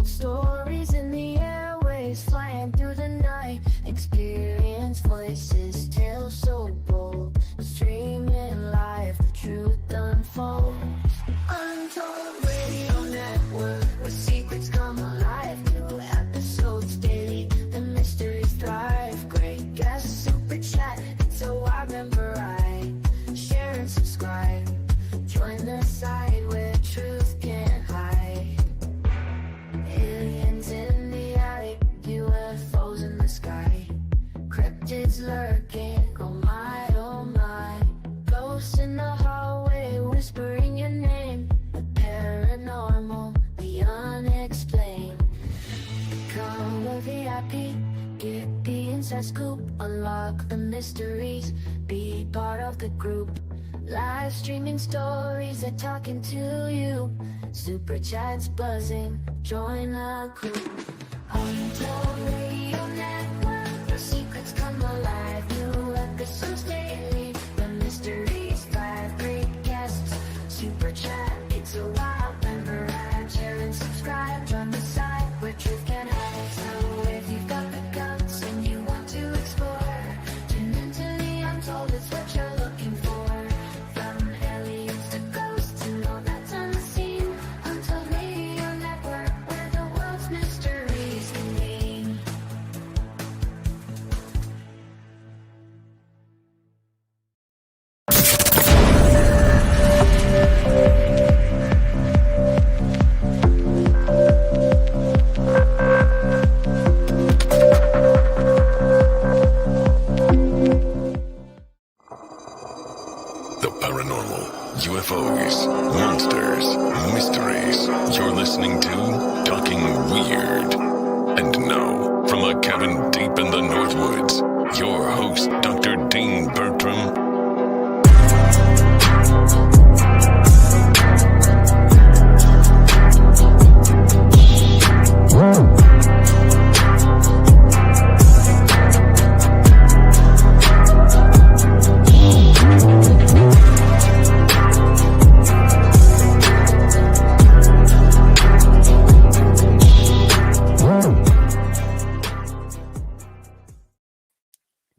Untold stories in the airways, flying through the night. Experience voices, tales so bold. Streaming live, the truth unfolds. Untold Radio Network, where secrets come alive. New episodes daily, the mysteries thrive. Great guests, super chat, it's so I remember I share and subscribe. Join the side where truth can't hide. Aliens in the attic, UFOs in the sky. Cryptids lurking, oh my, oh my. Ghosts in the hallway, whispering your name. The paranormal, the unexplained. Come with the VIP, get the inside scoop. Unlock the mysteries, be part of the group. Live streaming stories, they're talking to you. Super chats buzzing, join the crew. Untold Radio Network, the secrets come alive. New episodes daily, the mysteries thrive. Great guests, super chat, it's a wild remember I share and subscribe. On the side where truth can hide. So if you've got the guts and you want to explore, tune into the Untold, it's what you're looking for. From aliens to ghosts and all that's unseen. Untold Radio Network, where the world's mysteries convene. The paranormal, UFOs, monsters, mysteries. You're listening to Talking Weird. And now, from a cabin deep in the Northwoods, your host, Dr. Dean Bertram.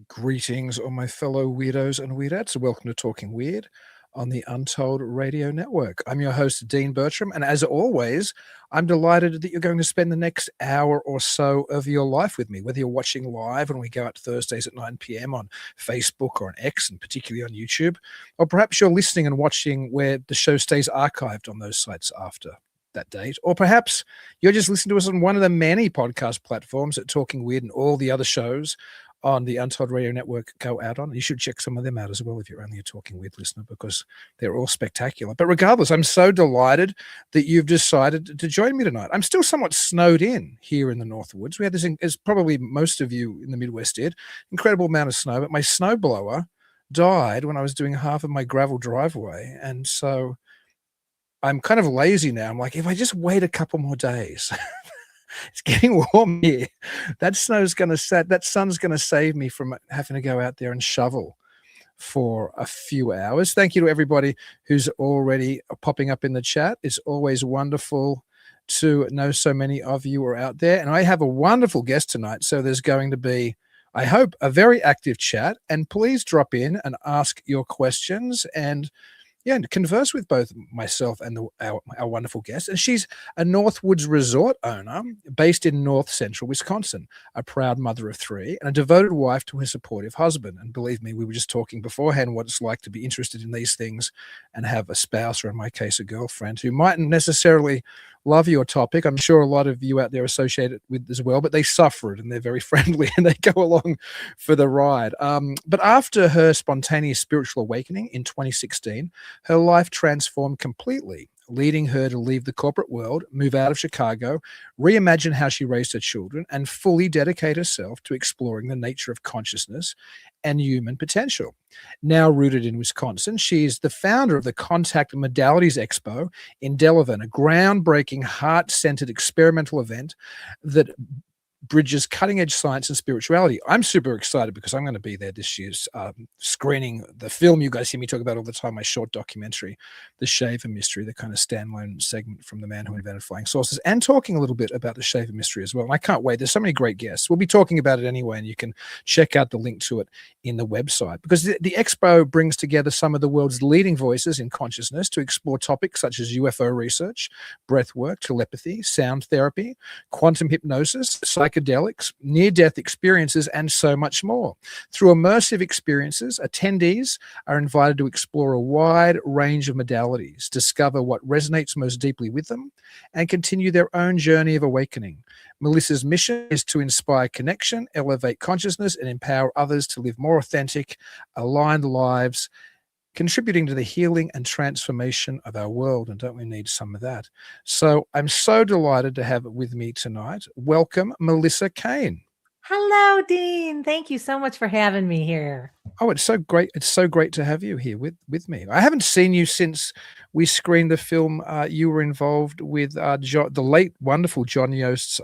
Greetings, all my fellow weirdos and weirdettes. Welcome to Talking Weird on the Untold Radio Network. I'm your host, Dean Bertram, and as always, I'm delighted that you're going to spend the next hour or so of your life with me, whether you're watching live when we go out Thursdays at 9 p.m. on Facebook or on X, and particularly on YouTube, or perhaps you're listening and watching where the show stays archived on those sites after that date, or perhaps you're just listening to us on one of the many podcast platforms that Talking Weird and all the other shows on the Untold Radio Network go out on. You should check some of them out as well if you're only a Talking Weird listener, because they're all spectacular. But regardless, I'm so delighted that you've decided to join me tonight. I'm still somewhat snowed in here in the Northwoods. We had this, as probably most of you in the Midwest did, incredible amount of snow, but my snowblower died when I was doing half of my gravel driveway. And so I'm kind of lazy now. I'm like, if I just wait a couple more days, it's getting warm here. That sun's going to save me from having to go out there and shovel for a few hours. Thank you to everybody who's already popping up in the chat. It's always wonderful to know so many of you are out there. And I have a wonderful guest tonight. So there's going to be, I hope, a very active chat. And please drop in and ask your questions and converse with both myself and our wonderful guest. And she's a Northwoods resort owner based in north central Wisconsin, a proud mother of three, and a devoted wife to her supportive husband. And believe me, we were just talking beforehand what it's like to be interested in these things and have a spouse, or in my case, a girlfriend, who mightn't necessarily love your topic. I'm sure a lot of you out there associate it with as well, but they suffer it and they're very friendly and they go along for the ride. But after her spontaneous spiritual awakening in 2016, her life transformed completely, leading her to leave the corporate world, move out of Chicago, reimagine how she raised her children, and fully dedicate herself to exploring the nature of consciousness and human potential. Now rooted in Wisconsin, she is the founder of the CONTACT Modalities XPO in Delavan, a groundbreaking, heart-centered experimental event that bridges cutting edge science and spirituality. I'm super excited because I'm going to be there this year's screening the film you guys hear me talk about all the time, my short documentary, The Shaver Mystery, the kind of standalone segment from The Man Who Invented Flying Saucers, and talking a little bit about The Shaver Mystery as well. And I can't wait. There's so many great guests. We'll be talking about it anyway, and you can check out the link to it in the website, because the expo brings together some of the world's leading voices in consciousness to explore topics such as UFO research, breathwork, telepathy, sound therapy, quantum hypnosis, psychedelics, near-death experiences, and so much more. Through immersive experiences, attendees are invited to explore a wide range of modalities, discover what resonates most deeply with them, and continue their own journey of awakening. Melissa's mission is to inspire connection, elevate consciousness, and empower others to live more authentic, aligned lives, contributing to the healing and transformation of our world. And don't we need some of that? So I'm so delighted to have with me tonight. Welcome, Melissa Cain. Hello, Dean. Thank you so much for having me here. Oh, it's so great. It's so great to have you here with me. I haven't seen you since we screened the film. You were involved with the late, wonderful John Yost's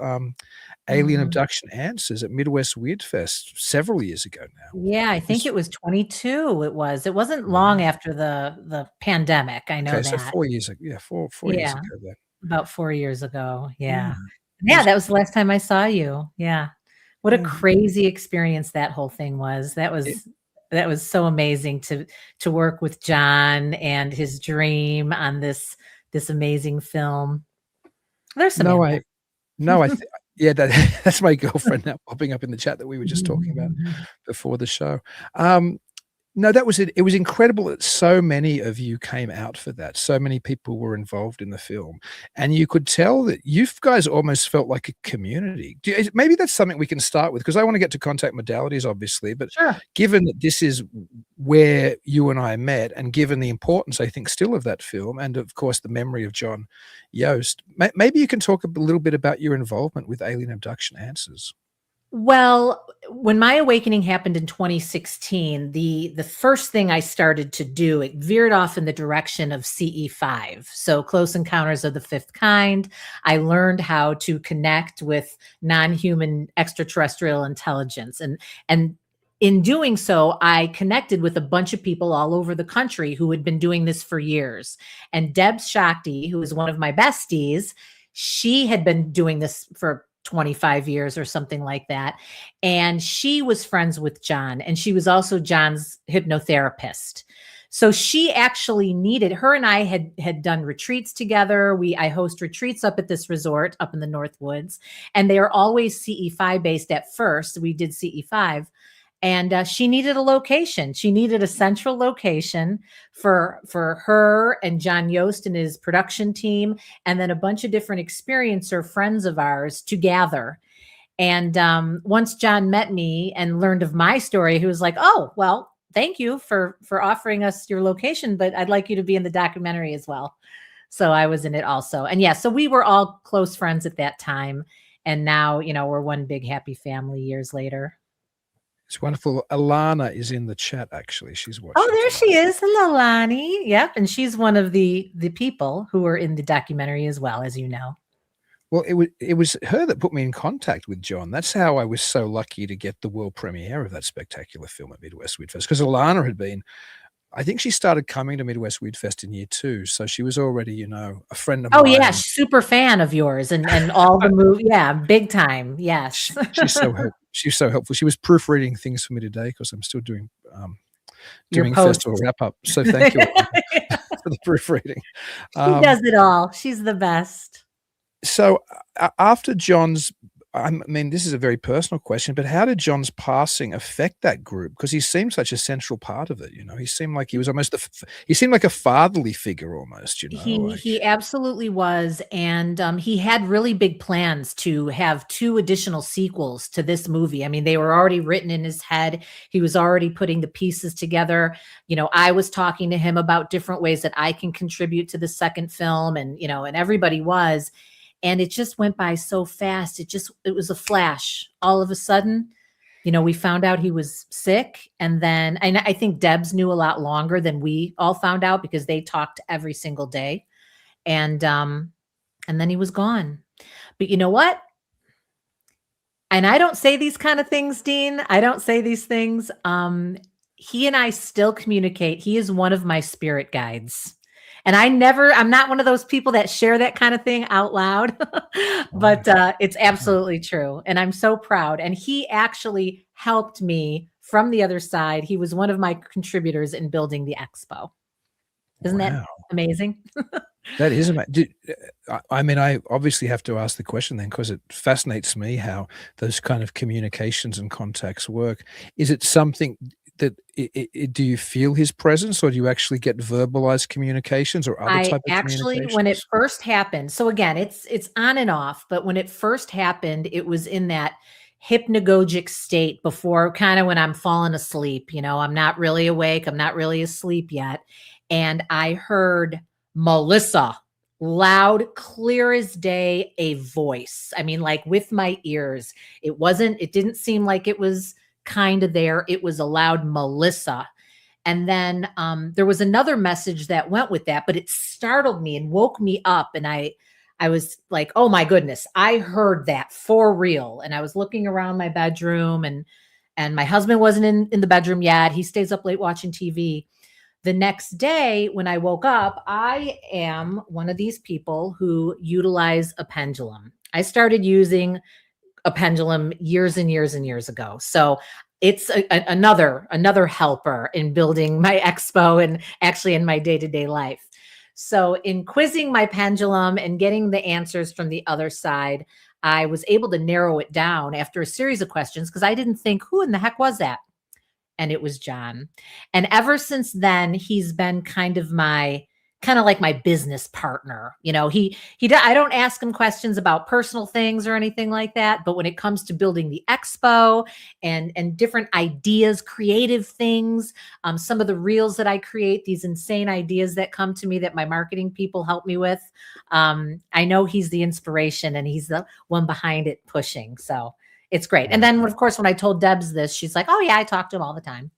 Alien Abduction Answers at Midwest Weird Fest several years ago now. Yeah, I think it was 22. It wasn't long after the pandemic. I know Okay, that. so 4 years ago. Yeah, four years ago then. About 4 years ago. Yeah. Yeah. Yeah, that was the last time I saw you. Yeah. What a crazy experience that whole thing was. That was so amazing to work with John and his dream on this amazing film. There's some yeah, that's my girlfriend now popping up in the chat that we were just talking about before the show. No, that was it. It was incredible that so many of you came out for that. So many people were involved in the film, and you could tell that you guys almost felt like a community. Maybe that's something we can start with, because I want to get to contact modalities, obviously. But Sure. Given that this is where you and I met, and given the importance, I think, still of that film, and of course the memory of John Yost, maybe you can talk a little bit about your involvement with Alien Abduction Answers. Well, when my awakening happened in 2016, the first thing I started to do, it veered off in the direction of CE5. So Close Encounters of the Fifth Kind. I learned how to connect with non-human extraterrestrial intelligence. And in doing so, I connected with a bunch of people all over the country who had been doing this for years. And Deb Shakti, who is one of my besties, she had been doing this for 25 years or something like that. And she was friends with John, and she was also John's hypnotherapist. So she actually her and I had done retreats together. I host retreats up at this resort up in the Northwoods, and they are always CE5 based at first. We did CE5. And she needed a location. She needed a central location for her and John Yost and his production team, and then a bunch of different experiencer friends of ours to gather. And once John met me and learned of my story, he was like, "Oh, well, thank you for offering us your location, but I'd like you to be in the documentary as well." So I was in it also. And yeah, so we were all close friends at that time. And now, we're one big happy family years later. It's wonderful. Alana is in the chat, actually. She's watching. Oh, there she is. Hello, Lonnie. Yep. And she's one of the people who are in the documentary as well, as you know. Well, it was her that put me in contact with John. That's how I was so lucky to get the world premiere of that spectacular film at Midwest Weird Fest, because Alana had been, I think she started coming to Midwest Weird Fest in year 2. So she was already, a friend of mine. Oh, yeah. Super fan of yours and all the movies. Yeah. Big time. Yes. She's so helpful. She was proofreading things for me today, because I'm still doing festival wrap up. So thank you for the proofreading. She does it all. She's the best. So after John's, this is a very personal question, but how did John's passing affect that group? Because he seemed such a central part of it. He seemed like he was almost he seemed like a fatherly figure almost. He absolutely was, and he had really big plans to have 2 additional sequels to this movie. I mean, they were already written in his head. He was already putting the pieces together. I was talking to him about different ways that I can contribute to the second film, and and everybody was. And it just went by so fast. It was a flash. All of a sudden, we found out he was sick. And then I think Debs knew a lot longer than we all found out, because they talked every single day. And then he was gone. But you know what? And I don't say these kind of things, Dean. I don't say these things. He and I still communicate. He is one of my spirit guides. And I'm not one of those people that share that kind of thing out loud, but it's absolutely true. And I'm so proud. And he actually helped me from the other side. He was one of my contributors in building the expo. Isn't that amazing? That is amazing. I mean, I obviously have to ask the question then, because it fascinates me how those kind of communications and contacts work. Is it something that do you feel his presence, or do you actually get verbalized communications or other type of communications? When it first happened, so again, it's on and off, but when it first happened, it was in that hypnagogic state before, kind of when I'm falling asleep. I'm not really awake, I'm not really asleep yet. And I heard Melissa, loud, clear as day, a voice. I mean, like with my ears. It didn't seem like it was kind of there. It was a loud Melissa. And then there was another message that went with that, but it startled me and woke me up. And I was like, oh my goodness, I heard that for real. And I was looking around my bedroom, and my husband wasn't in the bedroom yet. He stays up late watching TV. The next day when I woke up, I am one of these people who utilize a pendulum. I started using a pendulum years and years and years ago. So it's another helper in building my expo and actually in my day-to-day life. So in quizzing my pendulum and getting the answers from the other side, I was able to narrow it down after a series of questions, because I didn't think, who in the heck was that? And it was John. And ever since then, he's been kind of like my business partner. I don't ask him questions about personal things or anything like that. But when it comes to building the expo and different ideas, creative things, some of the reels that I create, these insane ideas that come to me that my marketing people help me with, I know he's the inspiration and he's the one behind it pushing. So it's great. And then, of course, when I told Debs this, she's like, oh, yeah, I talk to him all the time.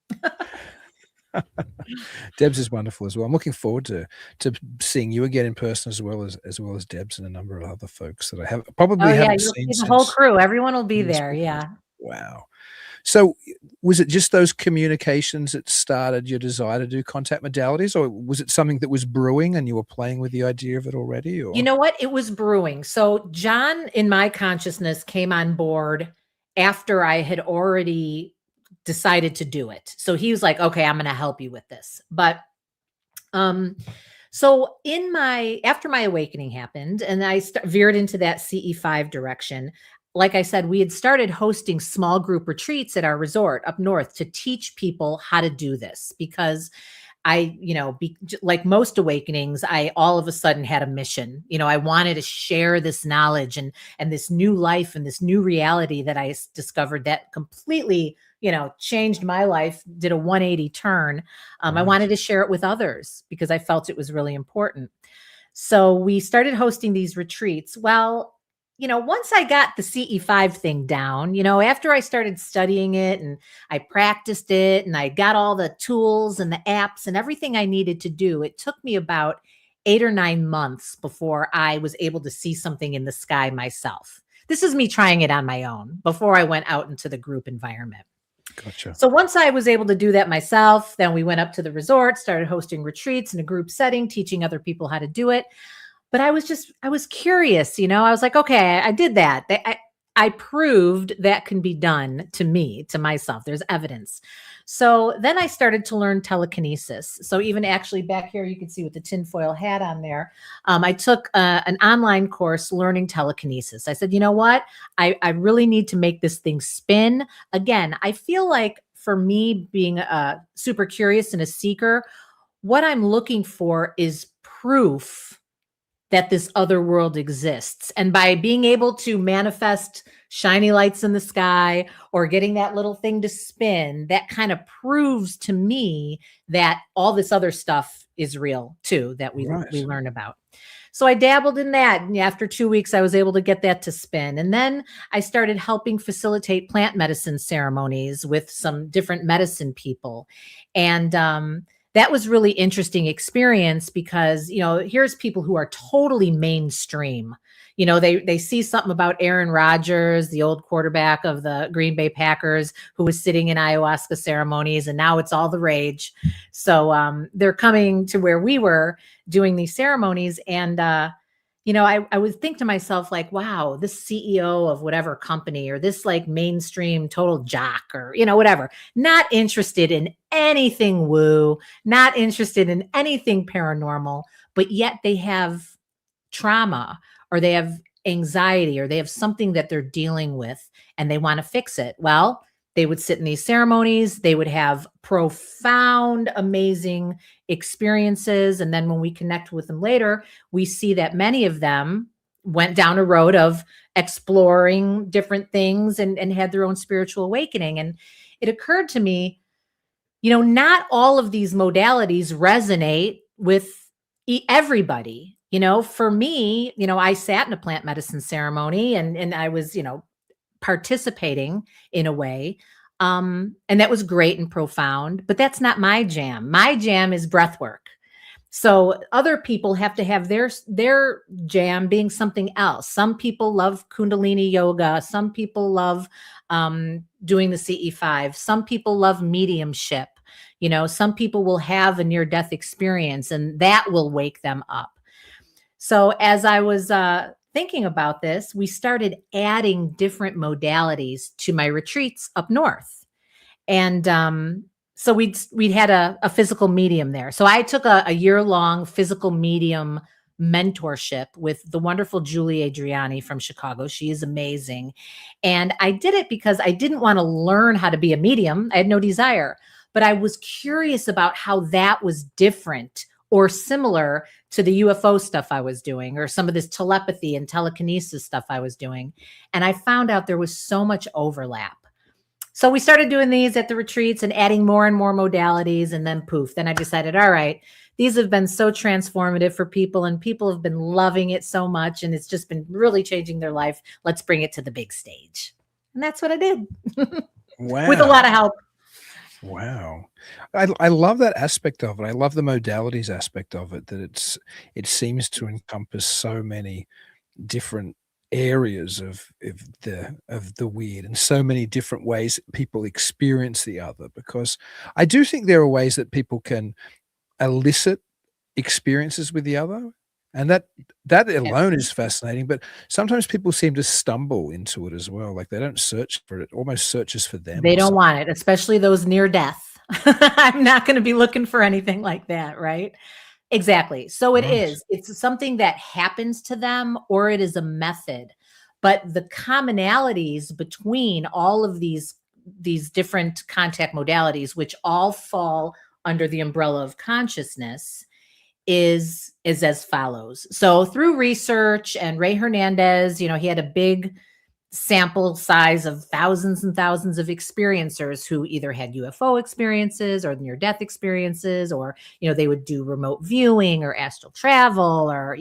Debs is wonderful as well. I'm looking forward to seeing you again in person, as well as Debs and a number of other folks that I haven't seen the whole crew. Everyone will be there. Yeah. Wow. So was it just those communications that started your desire to do contact modalities, or was it something that was brewing and you were playing with the idea of it already? Or? You know what? It was brewing. So John, in my consciousness, came on board after I had already decided to do it. So he was like, okay, I'm going to help you with this. But so after my awakening happened and I veered into that CE5 direction, like I said, we had started hosting small group retreats at our resort up north to teach people how to do this, because like most awakenings, I all of a sudden had a mission. I wanted to share this knowledge and this new life and this new reality that I discovered that completely, changed my life, did a 180 turn. I wanted to share it with others because I felt it was really important. So we started hosting these retreats. Well, once I got the CE5 thing down, after I started studying it and I practiced it and I got all the tools and the apps and everything I needed to do, it took me about 8 or 9 months before I was able to see something in the sky myself. This is me trying it on my own before I went out into the group environment. Gotcha. So once I was able to do that myself, then we went up to the resort, started hosting retreats in a group setting, teaching other people how to do it. But I was curious, I was like, okay, I did that. I proved that can be done to myself. There's evidence. So then I started to learn telekinesis. So even actually back here, you can see with the tinfoil hat on there, I took an online course learning telekinesis. I said, you know what? I really need to make this thing spin. Again, I feel like for me being super curious and a seeker, what I'm looking for is proof that this other world exists. And by being able to manifest shiny lights in the sky or getting that little thing to spin, that kind of proves to me that all this other stuff is real too, that we learn about. So I dabbled in that. And after 2 weeks, I was able to get that to spin. And then I started helping facilitate plant medicine ceremonies with some different medicine people. And that was really interesting experience because, here's people who are totally mainstream. You know, they see something about Aaron Rodgers, the old quarterback of the Green Bay Packers, who was sitting in ayahuasca ceremonies, and now it's all the rage. So they're coming to where we were doing these ceremonies, and I would think to myself, like, wow, this CEO of whatever company, or this like mainstream total jock, or, whatever, not interested in anything woo, not interested in anything paranormal, but yet they have trauma, or they have anxiety, or they have something that they're dealing with and they want to fix it. Well, they would sit in these ceremonies, they would have profound, amazing experiences. And then when we connect with them later, we see that many of them went down a road of exploring different things and had their own spiritual awakening. And it occurred to me, not all of these modalities resonate with everybody. For me, I sat in a plant medicine ceremony and I was, participating in a way. And that was great and profound, but that's not my jam. My jam is breath work. So other people have to have their jam being something else. Some people love Kundalini yoga. Some people love doing the CE5. Some people love mediumship. Some people will have a near-death experience and that will wake them up. So as I was thinking about this, we started adding different modalities to my retreats up north. And so we'd had a physical medium there. So I took a year-long physical medium mentorship with the wonderful Julie Adriani from Chicago. She is amazing. And I did it because I didn't want to learn how to be a medium. I had no desire, but I was curious about how that was different or similar to the UFO stuff I was doing, or some of this telepathy and telekinesis stuff I was doing. And I found out there was so much overlap. So we started doing these at the retreats and adding more and more modalities, and then poof, then I decided, all right, these have been so transformative for people and people have been loving it so much and it's just been really changing their life. Let's bring it to the big stage. And that's what I did. Wow. With a lot of help. Wow. I love that aspect of it. I love the modalities aspect of it, that it seems to encompass so many different areas of the weird, and so many different ways people experience the other, because I do think there are ways that people can elicit experiences with the other, and that alone is fascinating. But sometimes people seem to stumble into it as well, like they don't search for it, almost searches for them. They don't want it, especially those near death. I'm not going to be looking for anything like that, right? Exactly. So it is. It's something that happens to them, or it is a method. But the commonalities between all of these different contact modalities, which all fall under the umbrella of consciousness, is as follows. So through research, and Ray Hernandez, he had a big sample size of thousands and thousands of experiencers who either had UFO experiences or near-death experiences, or, they would do remote viewing or astral travel, or,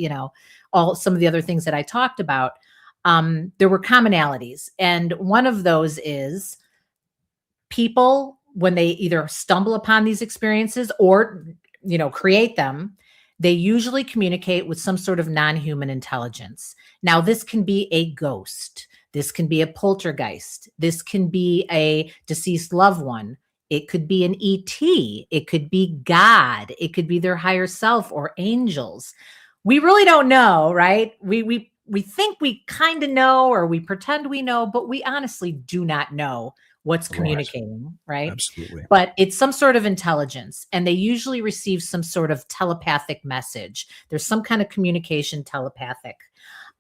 some of the other things that I talked about. There were commonalities. And one of those is people, when they either stumble upon these experiences or, create them, they usually communicate with some sort of non-human intelligence. Now, this can be a ghost. This can be a poltergeist. This can be a deceased loved one. It could be an ET. It could be God. It could be their higher self or angels. We really don't know, right? We think we kind of know, or we pretend we know, but we honestly do not know what's communicating, right? Absolutely. But it's some sort of intelligence, and they usually receive some sort of telepathic message. There's some kind of communication telepathic.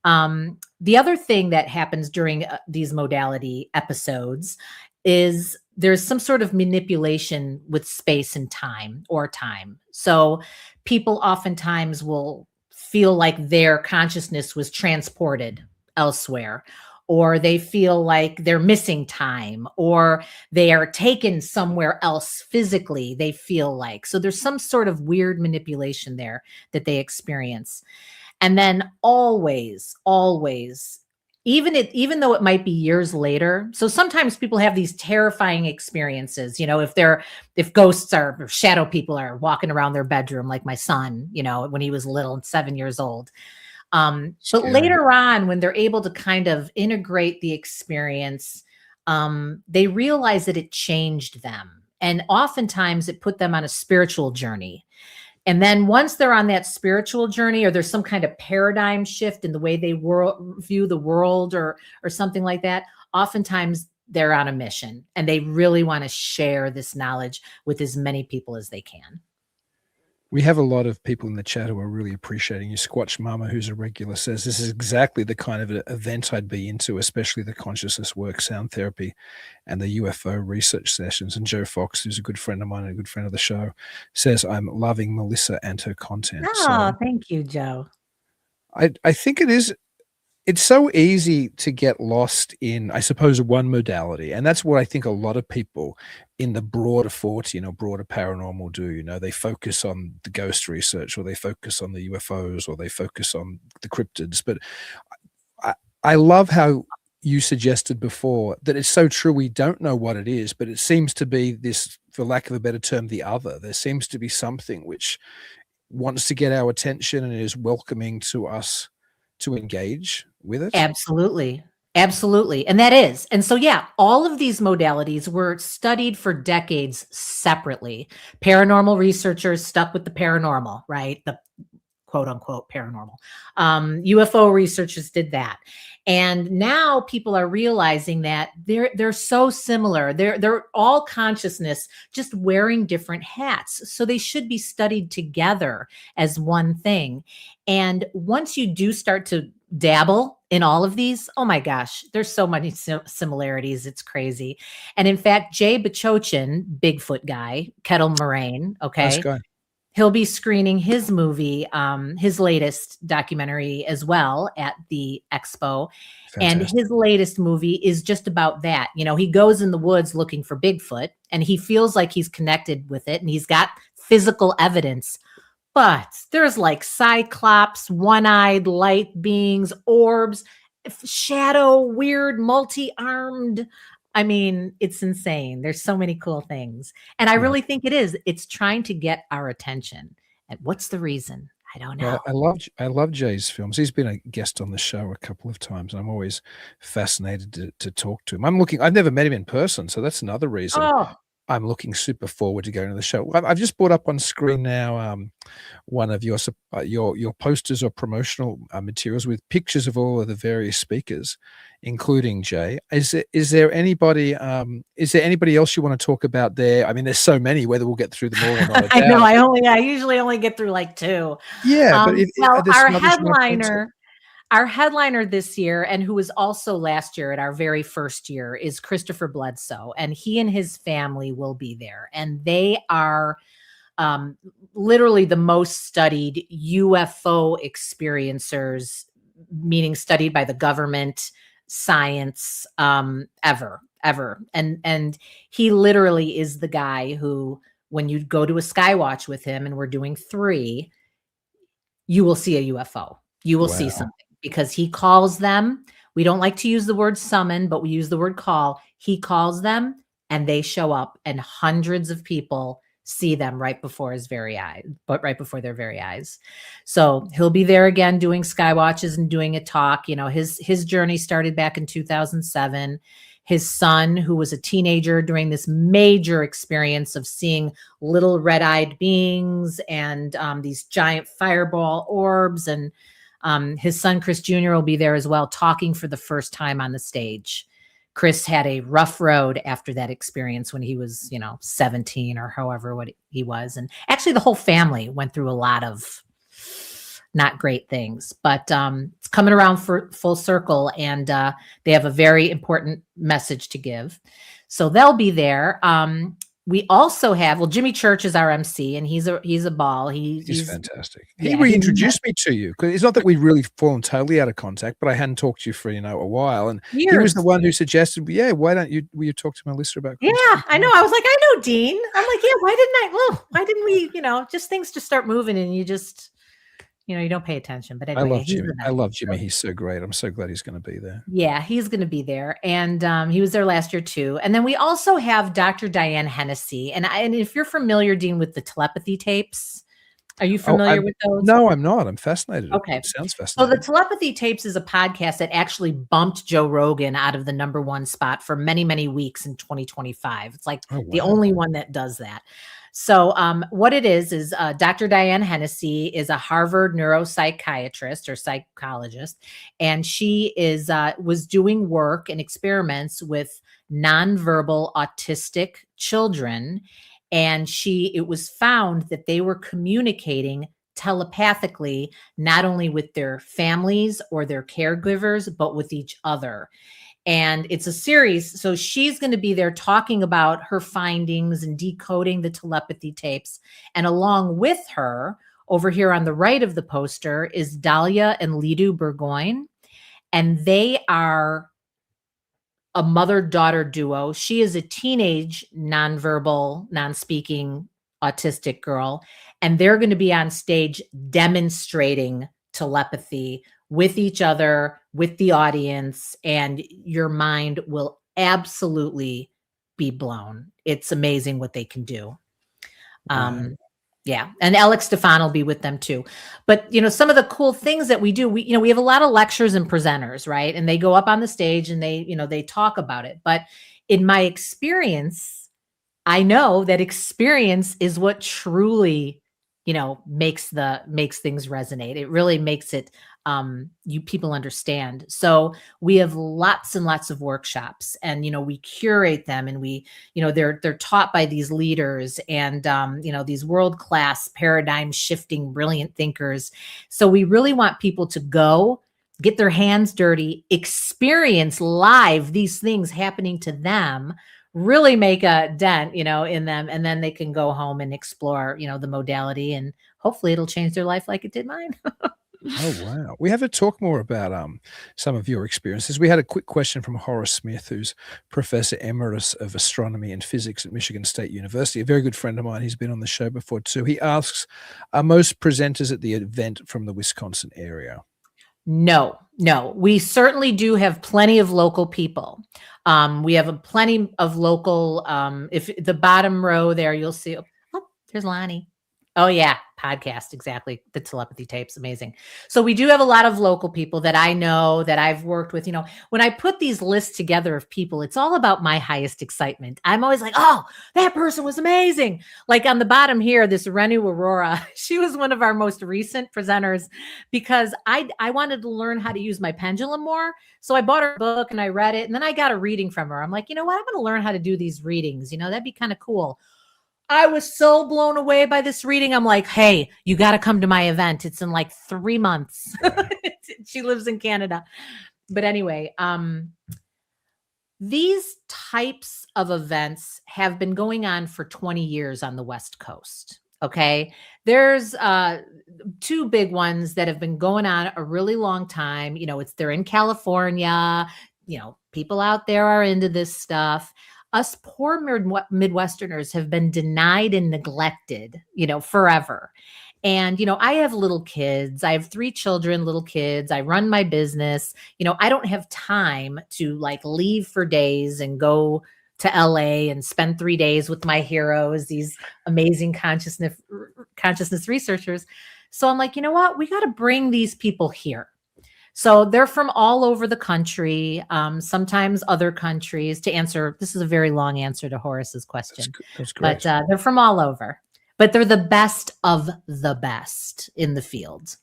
The other thing that happens during these modality episodes is there's some sort of manipulation with space and time, or time. So people oftentimes will feel like their consciousness was transported elsewhere, or they feel like they're missing time, or they are taken somewhere else physically, they feel like. So there's some sort of weird manipulation there that they experience. And then always, even though it might be years later. So sometimes people have these terrifying experiences, if ghosts or shadow people are walking around their bedroom, like my son, when he was little and 7 years old. But Scary. later on, when they're able to kind of integrate the experience, they realize that it changed them. And oftentimes it put them on a spiritual journey. And then once they're on that spiritual journey, or there's some kind of paradigm shift in the way they view the world, or something like that, oftentimes they're on a mission and they really want to share this knowledge with as many people as they can. We have a lot of people in the chat who are really appreciating you. Squatch Mama, who's a regular, says this is exactly the kind of event I'd be into, especially the consciousness work, sound therapy, and the UFO research sessions. And Joe Fox, who's a good friend of mine and a good friend of the show, says I'm loving Melissa and her content. Oh, thank you, Joe. I think it's so easy to get lost in, I suppose, one modality. And that's what I think a lot of people in the broader Fortean or broader paranormal do. You know, they focus on the ghost research, or they focus on the UFOs, or they focus on the cryptids. But I love how you suggested before that it's so true. We don't know what it is, but it seems to be this, for lack of a better term, the other. There seems to be something which wants to get our attention and is welcoming to us to engage with it. Absolutely. Absolutely. And that is. And so, yeah, all of these modalities were studied for decades separately. Paranormal researchers stuck with the paranormal, right? The quote unquote paranormal. UFO researchers did that. And now people are realizing that they're so similar. They're all consciousness, just wearing different hats. So they should be studied together as one thing. And once you do start to dabble in all of these, oh my gosh, there's so many similarities. It's crazy. And in fact, Jay Bachochin, Bigfoot guy, Kettle Moraine, okay, Nice guy. he'll be screening his movie, his latest documentary as well at the expo. Fantastic. And his latest movie is just about that. You know, he goes in the woods looking for Bigfoot and he feels like he's connected with it and he's got physical evidence. But there's like cyclops, one-eyed light beings, orbs, shadow, weird, multi-armed. I mean, it's insane. There's so many cool things. And I really think it is. It's trying to get our attention. And what's the reason? I don't know. Yeah, I love Jay's films. He's been a guest on the show a couple of times. I'm always fascinated to talk to him. I've never met him in person, so that's another reason. Oh, I'm looking super forward to going to the show. I've just brought up on screen now one of your posters or promotional materials with pictures of all of the various speakers, including Jay. Is there anybody else you want to talk about there? I mean, there's so many. Whether we'll get through them all or not, I know. I usually only get through like two. Yeah, but our headliner this year, and who was also last year at our very first year, is Christopher Bledsoe, and he and his family will be there. And they are literally the most studied UFO experiencers, meaning studied by the government, science, ever. And he literally is the guy who, when you go to a Skywatch with him, and we're doing 3, you will see a UFO. You will see something. Because he calls them. We don't like to use the word summon, but we use the word call. He calls them and they show up, and hundreds of people see them right before their very eyes. So he'll be there again doing Skywatches and doing a talk. You know, his journey started back in 2007. His son, who was a teenager during this major experience of seeing little red-eyed beings and these giant fireball orbs, and his son, Chris Jr., will be there as well, talking for the first time on the stage. Chris had a rough road after that experience when he was, 17 or however what he was. And actually the whole family went through a lot of not great things, but it's coming around for full circle, and they have a very important message to give. So they'll be there. We also have, Jimmy Church is our MC, and he's a ball. He's fantastic. He reintroduced me to you, because it's not that we've really fallen totally out of contact, but I hadn't talked to you for a while, and he was the one who suggested, why don't you will you talk to Melissa about? Yeah, I know. I was like, I know Dean. I'm like, yeah. Why didn't we? Just things just start moving, and you just. You don't pay attention, but anyway. I love Jimmy. He's so great. I'm so glad he's going to be there. Yeah, he's going to be there. And he was there last year too. And then we also have Dr. Diane Hennessy. And if you're familiar, Dean, with the telepathy tapes, Are you Oh, familiar with those? no, I'm not. I'm fascinated. Okay. It sounds So the fascinating. Telepathy Tapes is a podcast that actually bumped Joe Rogan out of the #1 spot for many, many weeks in 2025. It's like Oh, the wow. only one that does that. So what it is Dr. Diane Hennessy is a Harvard neuropsychiatrist or psychologist, and she is was doing work and experiments with nonverbal autistic children, and it was found that they were communicating telepathically, not only with their families or their caregivers, but with each other. And it's a series. So she's going to be there talking about her findings and decoding the telepathy tapes. And along with her, over here on the right of the poster, is Dahlia and Lidu Burgoyne. And they are a mother-daughter duo. She is a teenage nonverbal, non-speaking autistic girl, and they're going to be on stage demonstrating telepathy with each other, with the audience, and your mind will absolutely be blown. It's amazing what they can do. Wow. Yeah, and Alex Stefan will be with them too. But some of the cool things that we do, we have a lot of lectures and presenters, right? And they go up on the stage and they talk about it. But in my experience, I know that experience is what truly, makes things resonate. It really makes it you people understand. So we have lots and lots of workshops, and we curate them, and we they're taught by these leaders, and these world-class paradigm shifting brilliant thinkers. So we really want people to go get their hands dirty, experience live these things happening to them, really make a dent, in them, and then they can go home and explore, the modality, and hopefully it'll change their life like it did mine. Oh, wow. We have to talk more about some of your experiences. We had a quick question from Horace Smith, who's Professor Emeritus of Astronomy and Physics at Michigan State University, a very good friend of mine. He's been on the show before too. He asks, are most presenters at the event from the Wisconsin area? No. We certainly do have plenty of local people. We have plenty of local, if the bottom row there, you'll see, oh, there's Lonnie. Oh yeah, podcast, exactly. The telepathy tapes, amazing. So we do have a lot of local people that I know, that I've worked with. When I put these lists together of people, it's all about my highest excitement. I'm always like, oh, that person was amazing. Like on the bottom here, this Renu Aurora, she was one of our most recent presenters because I wanted to learn how to use my pendulum more. So I bought her book and I read it, and then I got a reading from her. I'm like, you know what? I'm going to learn how to do these readings. That'd be kind of cool. I was so blown away by this reading. I'm like, hey, you got to come to my event. It's in like 3 months. She lives in Canada. But anyway, these types of events have been going on for 20 years on the West Coast. Okay. There's 2 big ones that have been going on a really long time. They're in California. People out there are into this stuff. Us poor Midwesterners have been denied and neglected, forever. And, I have little kids. I have 3 children, little kids. I run my business. I don't have time to leave for days and go to LA and spend 3 days with my heroes, these amazing consciousness researchers. So I'm like, you know what? We got to bring these people here. So they're from all over the country, sometimes other countries. This is a very long answer to Horace's question. That's great. But they're from all over. But they're the best of the best in the field.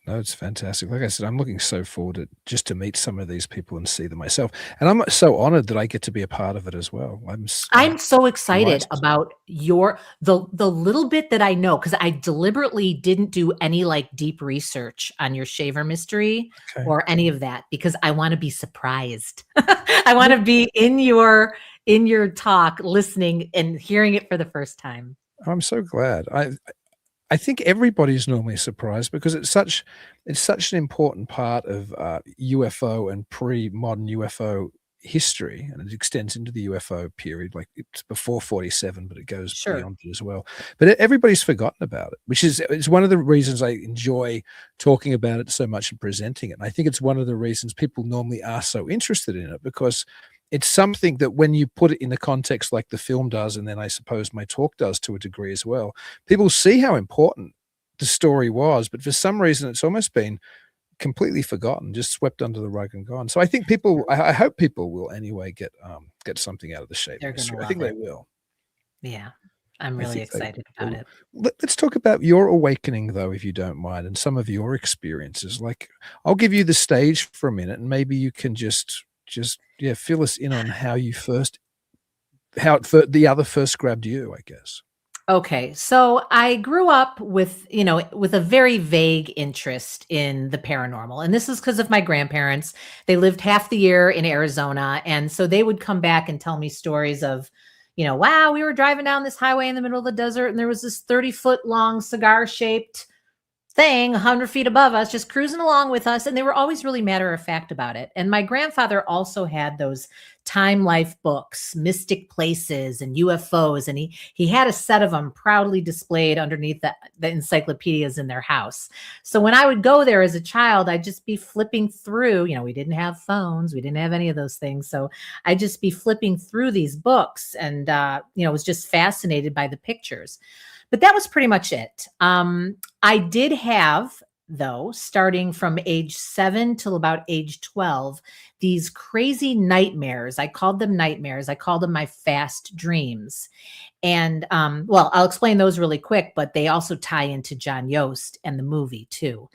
It's fantastic. Like I said, I'm looking so forward to meet some of these people and see them myself. And I'm so honored that I get to be a part of it as well. I'm so excited about the little bit that I know, because I deliberately didn't do any deep research on your shaver mystery or any of that, because I want to be surprised. I want to be in your talk, listening and hearing it for the first time. I'm so glad. I think everybody's normally surprised because it's such an important part of UFO and pre-modern UFO history, and it extends into the UFO period. Like it's before 47, but it goes beyond it as well. But everybody's forgotten about it, which is one of the reasons I enjoy talking about it so much and presenting it. And I think it's one of the reasons people normally are so interested in it, because it's something that when you put it in a context like the film does, and then I suppose my talk does to a degree as well, people see how important the story was, but for some reason it's almost been completely forgotten, just swept under the rug and gone. So I think people, I hope people will anyway get something out of the shape They're mystery. gonna I think love they it. will. Yeah. I'm I really think they excited about will. it. Let's talk about your awakening, though, if you don't mind, and some of your experiences. Like, I'll give you the stage for a minute, and maybe you can just yeah, fill us in on how you first, the other first grabbed you, I guess. Okay, so I grew up with, with a very vague interest in the paranormal. And this is because of my grandparents. They lived half the year in Arizona. And so they would come back and tell me stories of, wow, we were driving down this highway in the middle of the desert and there was this 30-foot long cigar shaped thing 100 feet above us, just cruising along with us. And they were always really matter of fact about it. And my grandfather also had those time life books, Mystic Places and UFOs. And he had a set of them proudly displayed underneath the encyclopedias in their house. So when I would go there as a child, I'd just be flipping through, we didn't have phones. We didn't have any of those things. So I'd just be flipping through these books and, was just fascinated by the pictures. But that was pretty much it. I did have, though, starting from age 7 till about age 12, these crazy nightmares. I called them nightmares. I called them my fast dreams. And, well, I'll explain those really quick, but they also tie into John Yost and the movie, too.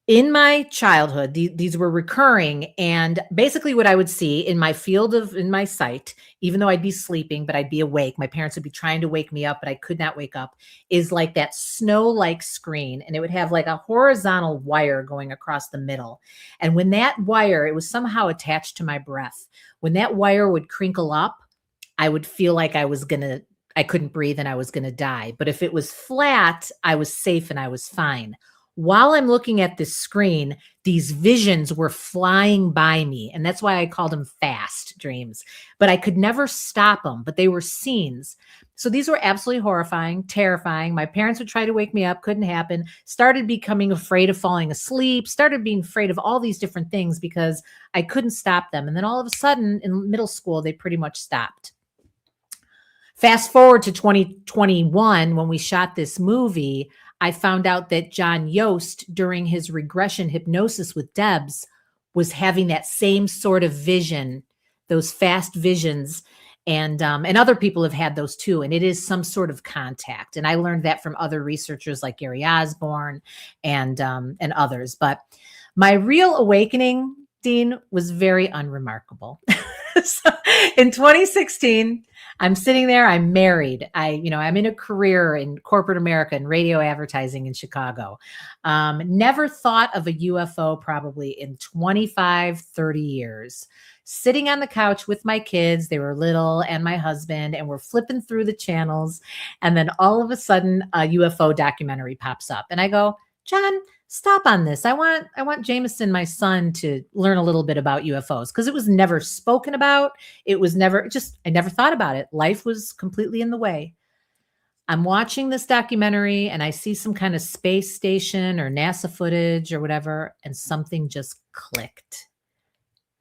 In my childhood, these were recurring. And basically what I would see in my in my sight, even though I'd be sleeping, but I'd be awake, my parents would be trying to wake me up, but I could not wake up, is like that snow-like screen. And it would have like a horizontal wire going across the middle. And when that wire, it was somehow attached to my breath. When that wire would crinkle up, I would feel like I couldn't breathe and I was going to die. But if it was flat, I was safe and I was fine. While I'm looking at this screen, these visions were flying by me. And that's why I called them fast dreams. But I could never stop them, but they were scenes. So these were absolutely horrifying, terrifying. My parents would try to wake me up, couldn't happen. Started becoming afraid of falling asleep, started being afraid of all these different things because I couldn't stop them. And then all of a sudden in middle school, they pretty much stopped. Fast forward to 2021, when we shot this movie, I found out that John Yost, during his regression hypnosis with Debs, was having that same sort of vision, those fast visions. And other people have had those too. And it is some sort of contact. And I learned that from other researchers like Gary Osborne and others. But my real awakening, Dean, was very unremarkable. So in 2016, I'm sitting there, I'm married. I'm in a career in corporate America and radio advertising in Chicago. Never thought of a UFO probably in 25, 30 years. Sitting on the couch with my kids, they were little, and my husband, and we're flipping through the channels. And then all of a sudden a UFO documentary pops up. And I go, John, stop on this. I want Jameson, my son, to learn a little bit about UFOs because it was never spoken about. It was never I never thought about it. Life was completely in the way. I'm watching this documentary and I see some kind of space station or NASA footage or whatever, and something just clicked.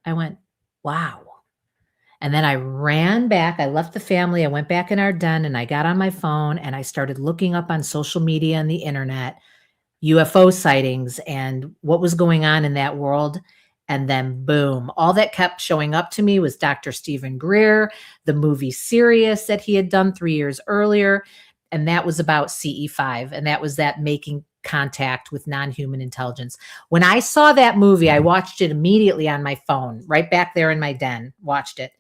I went, wow. And then I ran back. I left the family. I went back in our den and I got on my phone and I started looking up on social media and the internet UFO sightings and what was going on in that world. And then boom, all that kept showing up to me was Dr. Stephen Greer, the movie Sirius that he had done 3 years earlier. And that was about CE5. And that was that making contact with non-human intelligence. When I saw that movie, I watched it immediately on my phone, right back there in my den, watched it.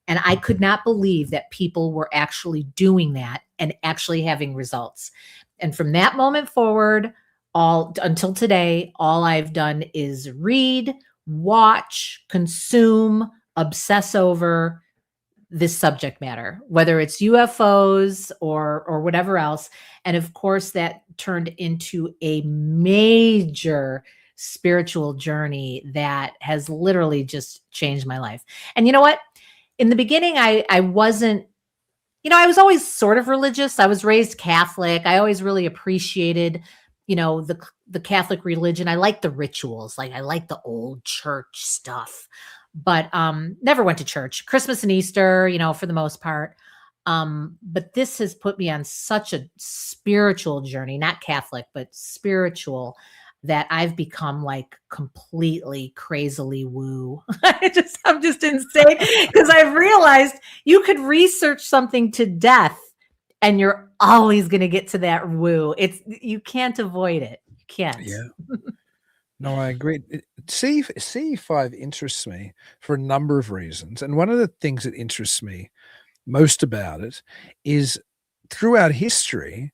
And I could not believe that people were actually doing that and actually having results. And from that moment forward, until today, all I've done is read, watch, consume, obsess over this subject matter, whether it's UFOs or whatever else. And of course, that turned into a major spiritual journey that has literally just changed my life. And you know what? In the beginning, I wasn't, I was always sort of religious. I was raised Catholic. I always really appreciated the Catholic religion. I like the rituals. Like I like the old church stuff. but never went to church. Christmas and Easter, for the most part. But this has put me on such a spiritual journey, not Catholic, but spiritual, that I've become like completely crazily woo. I'm just insane because I've realized you could research something to death and you're always going to get to that woo. You can't avoid it. You can't. Yeah. No, I agree. CE5 interests me for a number of reasons. And one of the things that interests me most about it is throughout history,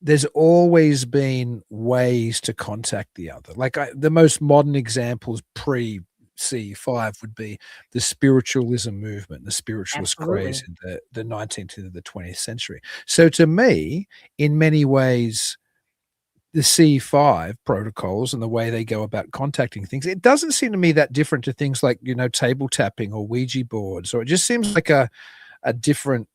there's always been ways to contact the other. Like the most modern examples pre CE5 would be the spiritualism movement, the spiritualist craze in the 19th and the 20th century. So to me, in many ways, the C5 protocols and the way they go about contacting things, it doesn't seem to me that different to things like, table tapping or Ouija boards, or it just seems like a different,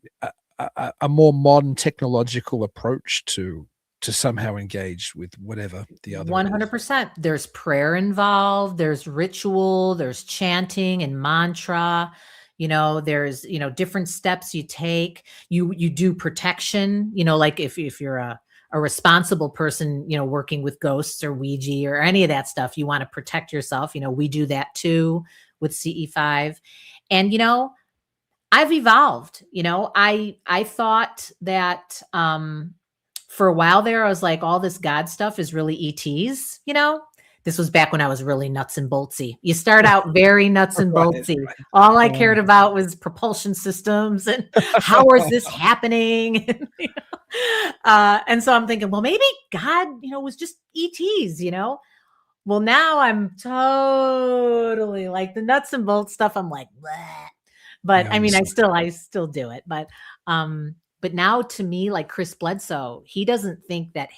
a more modern technological approach to somehow engage with whatever the other 100%. There's prayer involved, there's ritual, there's chanting and mantra, there's, different steps you take. You do protection, like if you're a responsible person, working with ghosts or Ouija or any of that stuff, you want to protect yourself. We do that too with CE5. And, I've evolved, I thought that, for a while there, I was like, all this God stuff is really ETs, This was back when I was really nuts and boltsy. You start out very nuts and boltsy. Right. All I cared about was propulsion systems and how is this happening? And so I'm thinking, well, maybe God, was just ETs, Well, now I'm totally like the nuts and bolts stuff. I'm like, bleh. But I mean, I still do it. But now to me, like Chris Bledsoe, he doesn't think that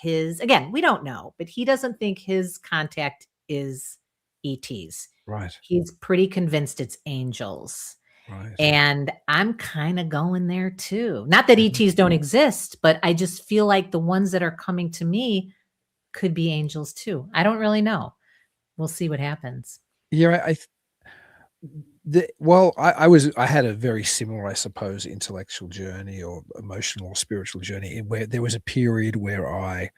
again, we don't know, but he doesn't think his contact is ETs. Right. He's pretty convinced it's angels. Right. And I'm kind of going there too. Not that ETs don't exist, but I just feel like the ones that are coming to me could be angels too. I don't really know. We'll see what happens. Yeah, I had a very similar, I suppose, intellectual journey or emotional or spiritual journey where there was a period where I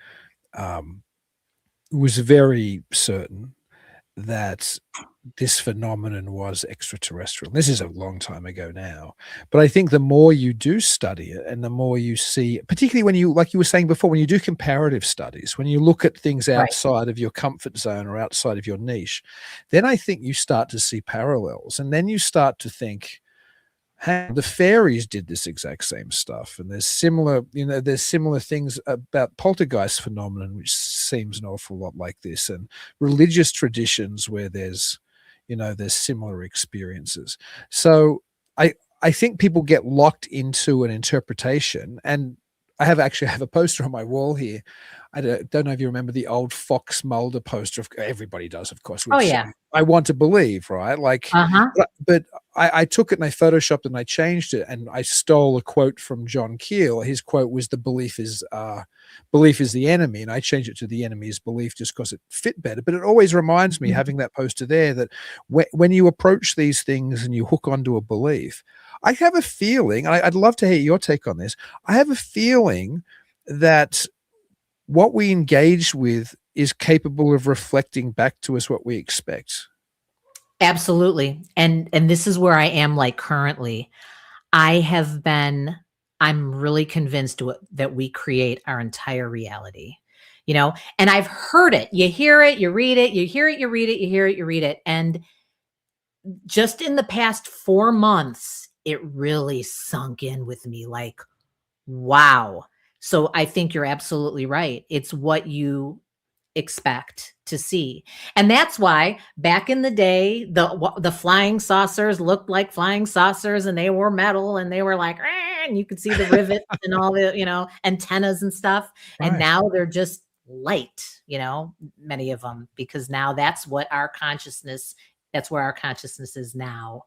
was very certain that this phenomenon was extraterrestrial. This is a long time ago now, but I think the more you do study it and the more you see, particularly when you, like you were saying before, when you do comparative studies, when you look at things outside of your comfort zone or outside of your niche, then I think you start to see parallels. And then you start to think, hey, the fairies did this exact same stuff. And there's similar things about poltergeist phenomenon, which seems an awful lot like this, and religious traditions where there's similar experiences. So I think people get locked into an interpretation, and I have a poster on my wall here. I don't know if you remember the old Fox Mulder poster. Everybody does, of course. Oh yeah. I want to believe, right? Like, but I took it and I photoshopped it and I changed it, and I stole a quote from John Keel. His quote was, "The belief is the enemy," and I changed it to "the enemy is belief" just because it fit better. But it always reminds me, having that poster there, that when you approach these things and you hook onto a belief, I have a feeling, and I'd love to hear your take on this. I have a feeling that what we engage with is capable of reflecting back to us what we expect. Absolutely. And this is where I am like currently. I'm really convinced that we create our entire reality, and I've heard it. You hear it, you read it, you hear it, you read it, you hear it, you read it. And just in the past 4 months, it really sunk in with me like, wow. So I think you're absolutely right. It's what you expect to see. And that's why back in the day, the flying saucers looked like flying saucers, and they were metal, and they were like, and you could see the rivets and all the, antennas and stuff. Right. And now they're just light, many of them, because now that's where our consciousness is now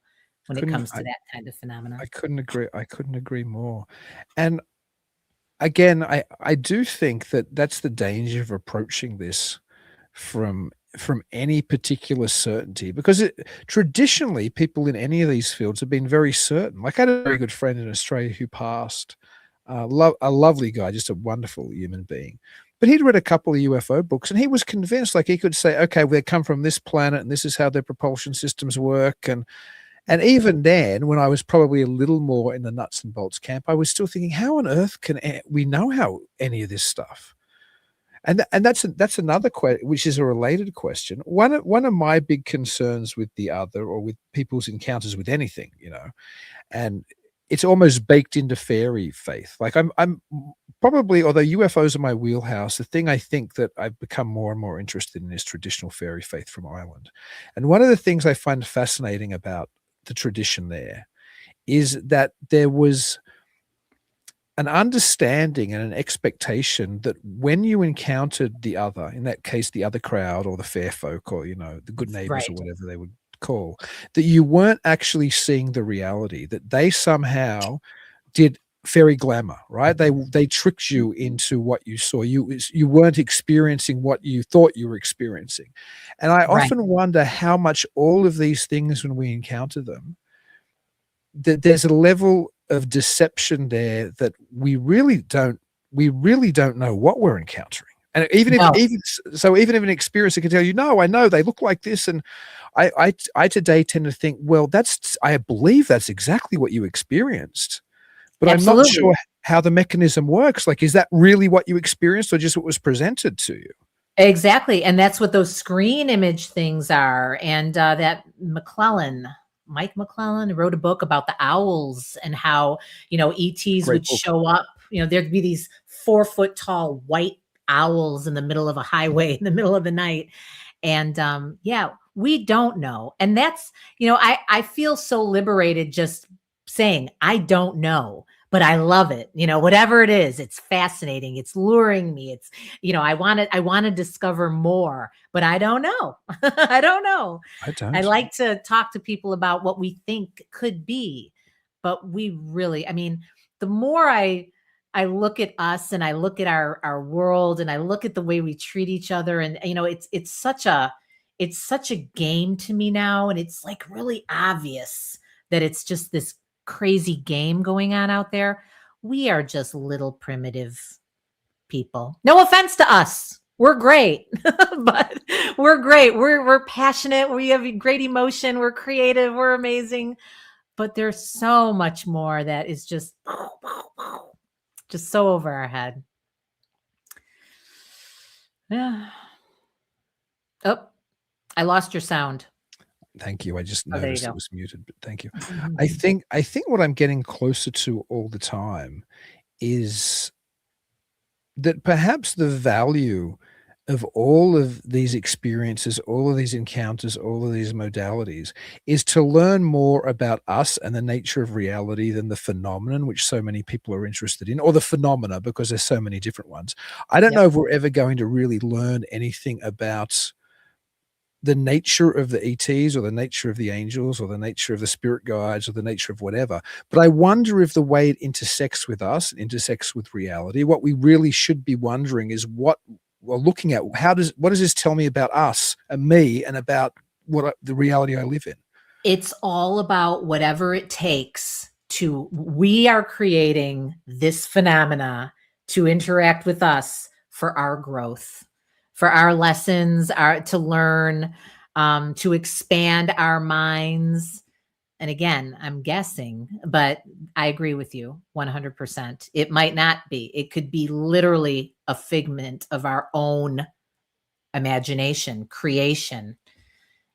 when it comes to that kind of phenomenon. I couldn't agree more. And again, I do think that that's the danger of approaching this from from any particular certainty, because traditionally people in any of these fields have been very certain. Like, I had a very good friend in Australia who passed, a lovely guy, just a wonderful human being. But he'd read a couple of UFO books and he was convinced, like he could say, okay, well, they come from this planet and this is how their propulsion systems work. And even then, when I was probably a little more in the nuts and bolts camp, I was still thinking, how on earth can we know how any of this stuff? And that's another question, which is a related question. One of my big concerns with the other, or with people's encounters with anything, and it's almost baked into fairy faith. Like, I'm probably, although UFOs are my wheelhouse, the thing I think that I've become more and more interested in is traditional fairy faith from Ireland. And one of the things I find fascinating about the tradition there is that there was an understanding and an expectation that when you encountered the other, in that case, the other crowd or the fair folk, or, the good neighbors, or Right. whatever they would call, that you weren't actually seeing the reality, that they somehow did fairy glamour, right? They tricked you into what you saw. You weren't experiencing what you thought you were experiencing. And I Right. often wonder how much all of these things, when we encounter them, that there's a level of deception there that we really don't know what we're encountering. And even No. if an experiencer can tell you, no, I know they look like this, and I today tend to think, well, I believe that's exactly what you experienced, but I'm not Absolutely. sure how the mechanism works. Like, is that really what you experienced, or just what was presented to you? Exactly. And that's what those screen image things are. And that Mike McClellan wrote a book about the owls and how, ETs Great would book. show up. There'd be these 4-foot tall white owls in the middle of a highway in the middle of the night. And we don't know. And that's, I feel so liberated just saying, I don't know, but I love it. Whatever it is, it's fascinating. It's luring me. It's, I want to discover more, but I don't know. I don't know. I don't. I like to talk to people about what we think could be, but we really, the more I look at us and I look at our world and I look at the way we treat each other, and it's such a game to me now, and it's like really obvious that it's just this crazy game going on out there. We are just little primitive people. No offense to us. We're great, but we're great. We're passionate. We have great emotion. We're creative. We're amazing. But there's so much more that is just so over our head. Yeah. Oh, I lost your sound. Thank you. I just Oh, there you noticed go. it was muted, but thank you. I think what I'm getting closer to all the time is that perhaps the value of all of these experiences, all of these encounters, all of these modalities, is to learn more about us and the nature of reality than the phenomenon, which so many people are interested in, or the phenomena, because there's so many different ones. I don't Yep. know if we're ever going to really learn anything about the nature of the ETs, or the nature of the angels, or the nature of the spirit guides, or the nature of whatever. But I wonder if the way it intersects with us, intersects with reality, what we really should be wondering is what we're looking at. What does this tell me about us and me, and about the reality I live in? It's all about whatever it takes we are creating this phenomena to interact with us for our growth, for our lessons, to learn, to expand our minds. And again, I'm guessing, but I agree with you 100%. It might not be. It could be literally a figment of our own imagination, creation.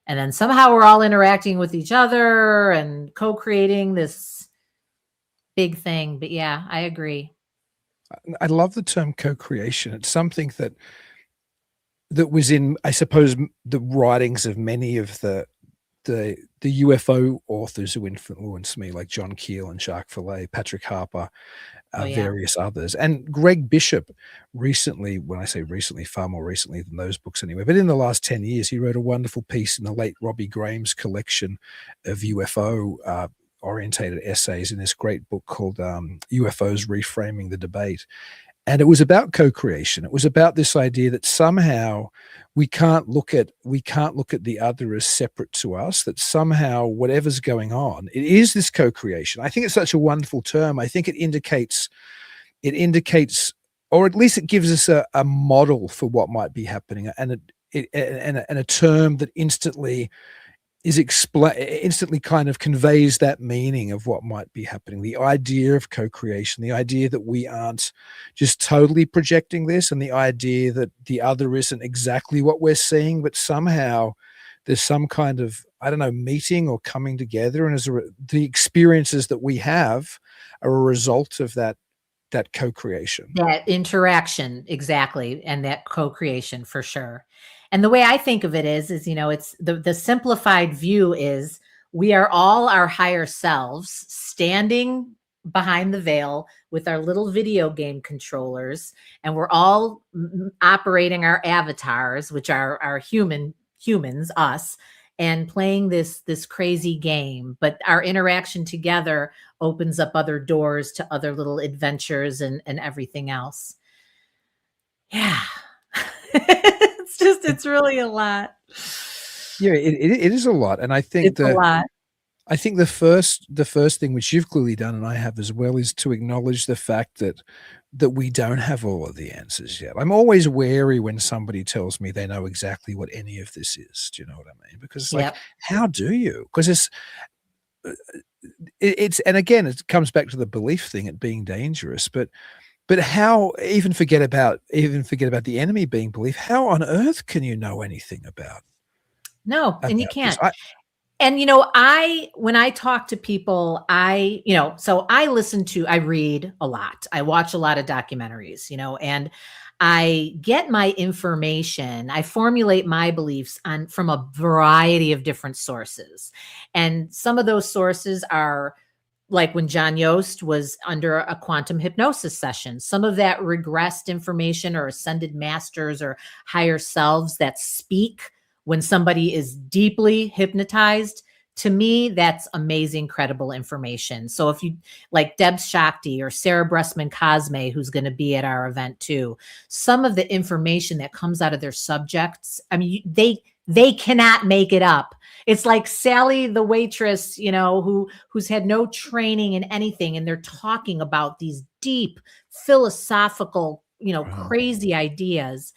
And then somehow we're all interacting with each other and co-creating this big thing. But yeah, I agree. I love the term co-creation. It's something that was in, I suppose, the writings of many of the UFO authors who influenced me, like John Keel and Jacques Vallée, Patrick Harper, various others. And Greg Bishop recently, when I say recently, far more recently than those books anyway, but in the last 10 years, he wrote a wonderful piece in the late Robbie Graham's collection of UFO orientated essays in this great book called UFOs Reframing the Debate. And it was about co-creation. It was about this idea that somehow we can't look at the other as separate to us, that somehow whatever's going on, it is this co-creation. I think it's such a wonderful term. I think it indicates, or at least it gives us a model for what might be happening, and a term that instantly kind of conveys that meaning of what might be happening. The idea of co-creation, the idea that we aren't just totally projecting this, and the idea that the other isn't exactly what we're seeing, but somehow there's some kind of, I don't know, meeting or coming together, and the experiences that we have are a result of that co-creation. That interaction, exactly, and that co-creation for sure. And the way I think of it is, it's the simplified view is we are all our higher selves standing behind the veil with our little video game controllers, and we're all operating our avatars, which are our humans, us, and playing this crazy game. But our interaction together opens up other doors to other little adventures and everything else. Yeah. It's really a lot. Yeah, it is a lot. And I think a lot. I think the first thing, which you've clearly done and I have as well, is to acknowledge the fact that we don't have all of the answers yet. I'm always wary when somebody tells me they know exactly what any of this is. Do you know what I mean? Because it's like, how do you? Because it's and again, it comes back to the belief thing, it being dangerous, but how, even forget about the enemy being belief, how on earth can you know anything about? No, and you can't. And, when I talk to people, I read a lot. I watch a lot of documentaries, and I get my information. I formulate my beliefs from a variety of different sources. And some of those sources are like when John Yost was under a quantum hypnosis session, some of that regressed information or ascended masters or higher selves that speak when somebody is deeply hypnotized. To me, that's amazing, credible information. So if you like Deb Shakti or Sarah Bressman Cosme, who's going to be at our event too, some of the information that comes out of their subjects, I mean, they cannot make it up. It's like Sally, the waitress, who's had no training in anything, and they're talking about these deep philosophical, crazy ideas.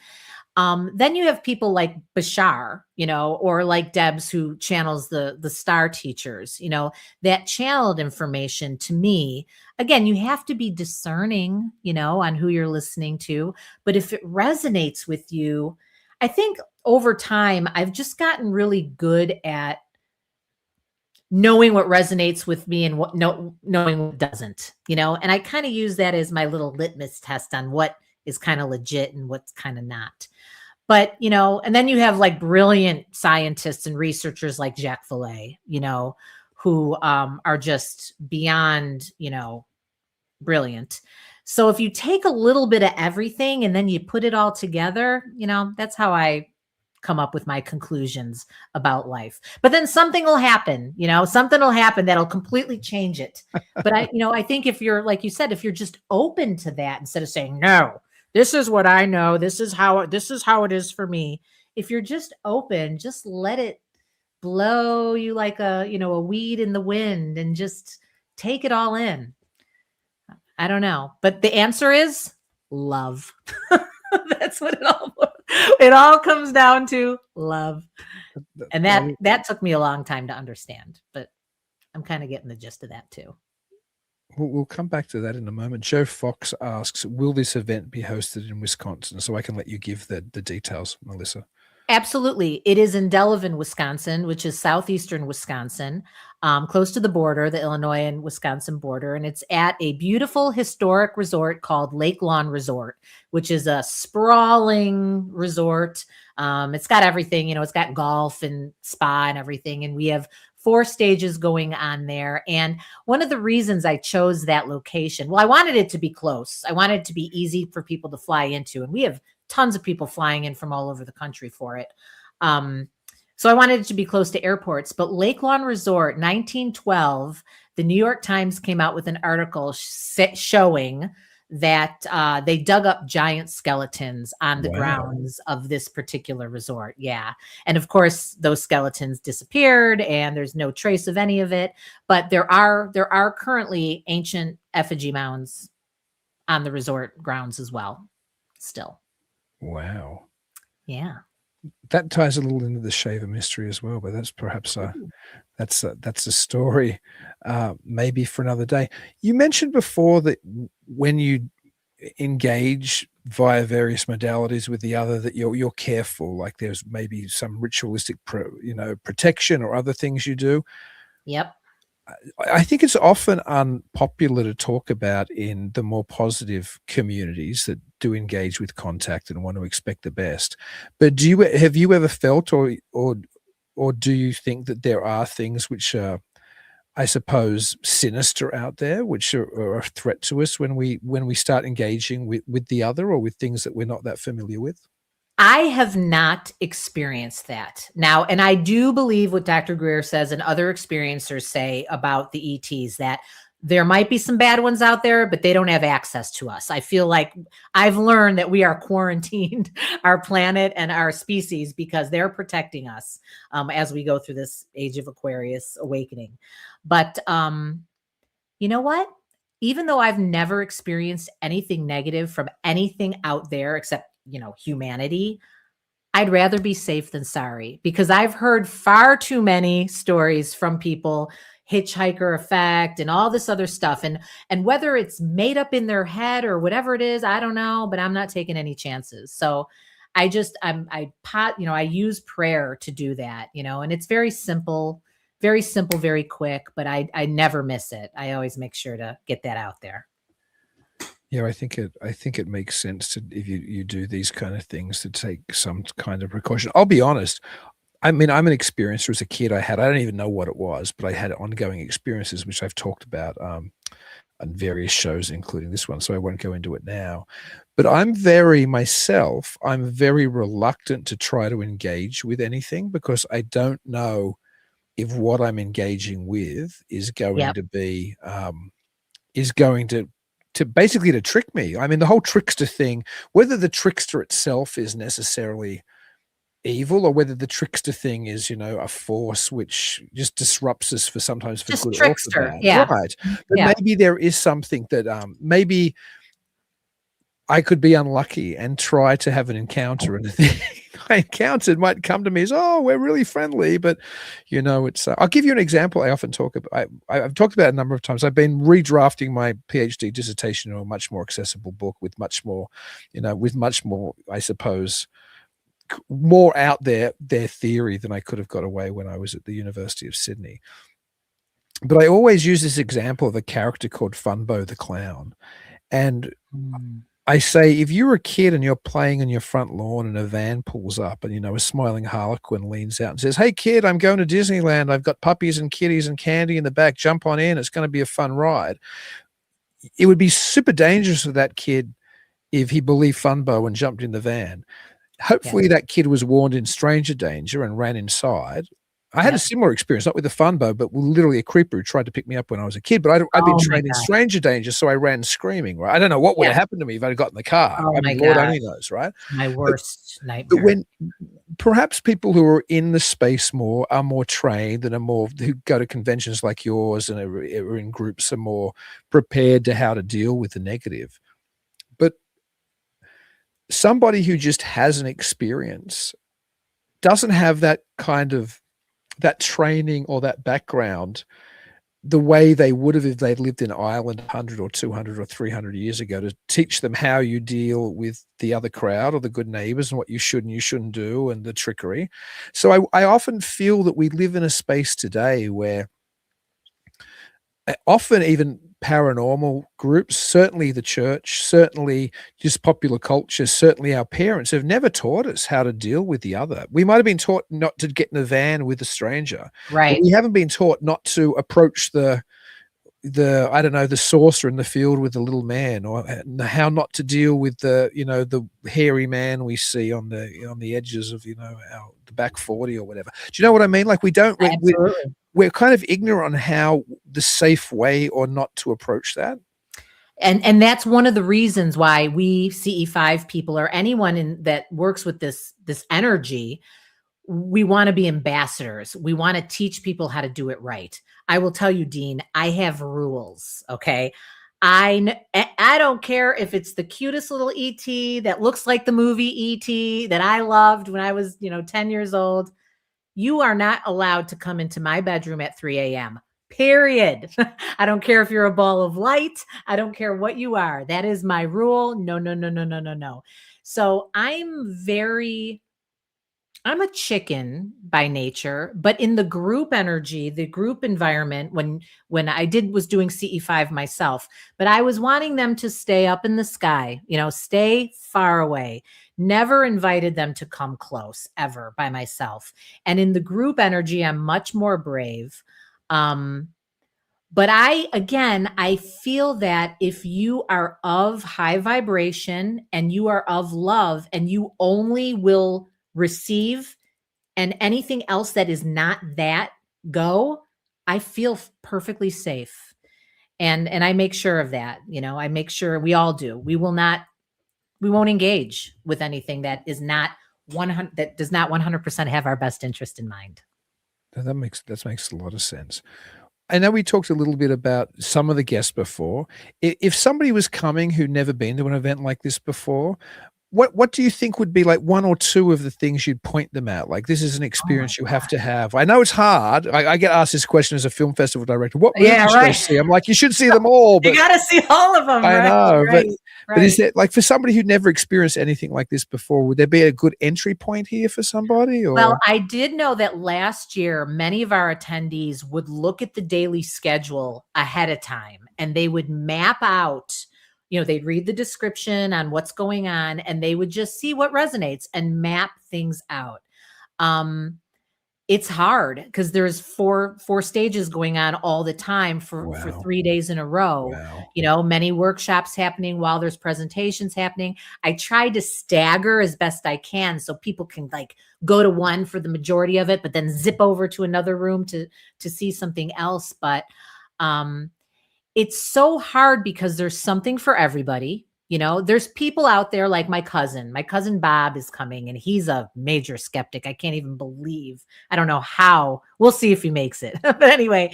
Then you have people like Bashar, or like Debs, who channels the star teachers, that channeled information. To me, again, you have to be discerning, on who you're listening to. But if it resonates with you, I think over time, I've just gotten really good at knowing what resonates with me and knowing what doesn't, and I kind of use that as my little litmus test on what is kind of legit and what's kind of not. But, and then you have like brilliant scientists and researchers like Jacques Vallée, who are just beyond, brilliant. So if you take a little bit of everything and then you put it all together, that's how I come up with my conclusions about life. But then something will happen, something will happen that'll completely change it. But I think if you're, like you said, if you're just open to that, instead of saying, no, this is what I know, this is how it is for me. If you're just open, just let it blow you like a weed in the wind, and just take it all in. I don't know. But the answer is love. That's what it all comes down to, love. And that took me a long time to understand, but I'm kind of getting the gist of that too. We'll come back to that in a moment. Joe Fox asks, will this event be hosted in Wisconsin? So I can let you give the details, Melissa. Absolutely. It is in Delavan, Wisconsin, which is southeastern Wisconsin, close to the border, the Illinois and Wisconsin border. And it's at a beautiful historic resort called Lake Lawn Resort, which is a sprawling resort. It's got everything, it's got golf and spa and everything. And we have 4 stages going on there. And one of the reasons I chose that location, well, I wanted it to be close. I wanted it to be easy for people to fly into. And we have tons of people flying in from all over the country for it. So I wanted it to be close to airports. But Lake Lawn Resort, 1912, the New York Times came out with an article showing that they dug up giant skeletons on the Wow. grounds of this particular resort. Yeah. And of course, those skeletons disappeared and there's no trace of any of it. But there are currently ancient effigy mounds on the resort grounds as well. Still. Wow. Yeah. That ties a little into the shaver mystery as well, but that's perhaps that's a story maybe for another day. You mentioned before that when you engage via various modalities with the other, that you're careful, like there's maybe some ritualistic protection or other things you do. Yep. I think it's often unpopular to talk about in the more positive communities that do engage with contact and want to expect the best. But have you ever felt or do you think that there are things which are, I suppose, sinister out there, which are a threat to us when we start engaging with the other or with things that we're not that familiar with? I have not experienced that now. And I do believe what Dr. Greer says and other experiencers say about the ETs, that there might be some bad ones out there, but they don't have access to us. I feel like I've learned that we are quarantined, our planet and our species, because they're protecting us as we go through this age of Aquarius awakening. But you know what? Even though I've never experienced anything negative from anything out there except humanity, I'd rather be safe than sorry, because I've heard far too many stories from people, hitchhiker effect and all this other stuff. And whether it's made up in their head or whatever it is, I don't know, but I'm not taking any chances. So I use prayer to do that, and it's very simple, very quick, but I never miss it. I always make sure to get that out there. Yeah, I think it makes sense to, if you do these kind of things, to take some kind of precaution. I'll be honest. I mean, I'm an experiencer. As a kid, I don't even know what it was, but I had ongoing experiences, which I've talked about on various shows, including this one. So I won't go into it now. But I'm very reluctant to try to engage with anything, because I don't know if what I'm engaging with is going to be to basically to trick me. I mean, the whole trickster thing, whether the trickster itself is necessarily evil or whether the trickster thing is, a force which just disrupts us sometimes for just good trickster, or for bad. yeah. Right. But maybe there is something that maybe I could be unlucky and try to have an encounter, and the thing I encountered might come to me as, oh, we're really friendly, but it's. I'll give you an example. I often talk about. I've talked about it a number of times. I've been redrafting my PhD dissertation into a much more accessible book with much more, I suppose, more out there their theory than I could have got away when I was at the University of Sydney. But I always use this example of a character called Funbo the Clown, and I say, if you're a kid and you're playing on your front lawn and a van pulls up and, a smiling harlequin leans out and says, hey, kid, I'm going to Disneyland. I've got puppies and kitties and candy in the back. Jump on in. It's going to be a fun ride. It would be super dangerous for that kid if he believed Funbo and jumped in the van. Hopefully that kid was warned in stranger danger and ran inside. I had a similar experience, not with the Funbo, but literally a creeper who tried to pick me up when I was a kid. But I'd been trained in stranger danger, so I ran screaming. Right? I don't know what would have happened to me if I'd got in the car. Oh, my Lord God. only knows, right? My worst nightmare. But when perhaps people who are in the space are more trained and who go to conventions like yours and are in groups, are more prepared to how to deal with the negative. But somebody who just has an experience doesn't have that kind of that training or that background the way they would have if they'd lived in Ireland 100 or 200 or 300 years ago, to teach them how you deal with the other crowd or the good neighbors and what you should and you shouldn't do and the trickery. So I often feel that we live in a space today where often even paranormal groups, certainly the church, certainly just popular culture, certainly our parents have never taught us how to deal with the other. We might have been taught not to get in a van with a stranger. Right. But we haven't been taught not to approach the sorcerer in the field with the little man, or how not to deal with the hairy man we see on the edges of the back 40 or whatever. Do you know what I mean? Like we're kind of ignorant on how the safe way or not to approach that. And that's one of the reasons why we CE5 people, or anyone that works with this energy, we want to be ambassadors. We want to teach people how to do it right. I will tell you, Dean, I have rules. Okay. I don't care if it's the cutest little ET that looks like the movie ET that I loved when I was, 10 years old. You are not allowed to come into my bedroom at 3 a.m. Period. I don't care if you're a ball of light. I don't care what you are. That is my rule. No, no, no, no, no, no, no. So I'm a chicken by nature, but in the group energy, the group environment, when I was doing CE5 myself, but I was wanting them to stay up in the sky, stay far away. Never invited them to come close ever by myself. And in the group energy, I'm much more brave. But I feel that if you are of high vibration and you are of love and you only will receive, and anything else that is not that, go, I feel perfectly safe. And I make sure of that. I make sure, we all do. We won't engage with anything that is not 100, that does not 100% have our best interest in mind. That makes a lot of sense. I know we talked a little bit about some of the guests before. If somebody was coming who'd never been to an event like this before, what do you think would be like one or two of the things you'd point them at? Like, this is an experience you have to have. I know it's hard. I get asked this question as a film festival director. What movies should I see? I'm like, you should see them all. But you got to see all of them. I know, but is it like, for somebody who'd never experienced anything like this before, would there be a good entry point here for somebody? Or? Well, I did know that last year, many of our attendees would look at the daily schedule ahead of time, and they would map out, they'd read the description on what's going on, and they would just see what resonates and map things out. It's hard because there's four stages going on all the time for 3 days in a row. Wow. Many workshops happening while there's presentations happening. I try to stagger as best I can so people can go to one for the majority of it, but then zip over to another room to see something else. But it's so hard because there's something for everybody. There's people out there like my cousin Bob is coming, and he's a major skeptic. I can't even believe, I don't know how. We'll see if he makes it. But anyway,